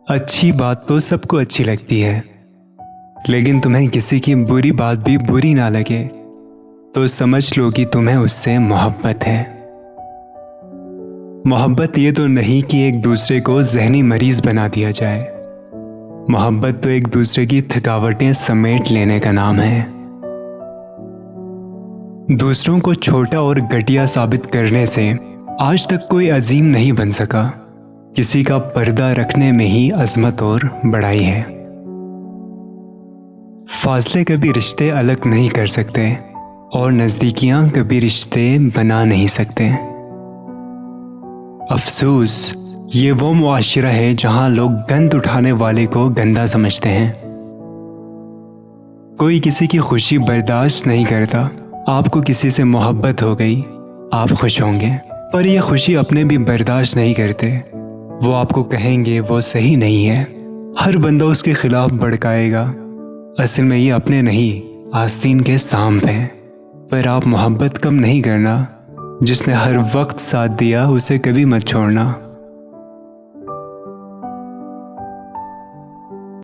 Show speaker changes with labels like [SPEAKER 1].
[SPEAKER 1] अच्छी बात तो सबको अच्छी लगती है, लेकिन तुम्हें किसी की बुरी बात भी बुरी ना लगे तो समझ लो कि तुम्हें उससे मोहब्बत है। मोहब्बत ये तो नहीं कि एक दूसरे को जहनी मरीज बना दिया जाए। मोहब्बत तो एक दूसरे की थकावटें समेट लेने का नाम है। दूसरों को छोटा और घटिया साबित करने से आज तक कोई अजीम नहीं बन सका। किसी का पर्दा रखने में ही अजमत और बड़ाई है। फासले कभी रिश्ते अलग नहीं कर सकते और नजदीकियां कभी रिश्ते बना नहीं सकते। अफसोस ये वो मुआशरा है जहां लोग गंद उठाने वाले को गंदा समझते हैं। कोई किसी की खुशी बर्दाश्त नहीं करता। आपको किसी से मोहब्बत हो गई, आप खुश होंगे, पर यह खुशी अपने भी बर्दाश्त नहीं करते। वो आपको कहेंगे वो सही नहीं है। हर बंदा उसके खिलाफ भड़काएगा। असल में ये अपने नहीं, आस्तीन के सांप हैं। पर आप मोहब्बत कम नहीं करना। जिसने हर वक्त साथ दिया उसे कभी मत छोड़ना।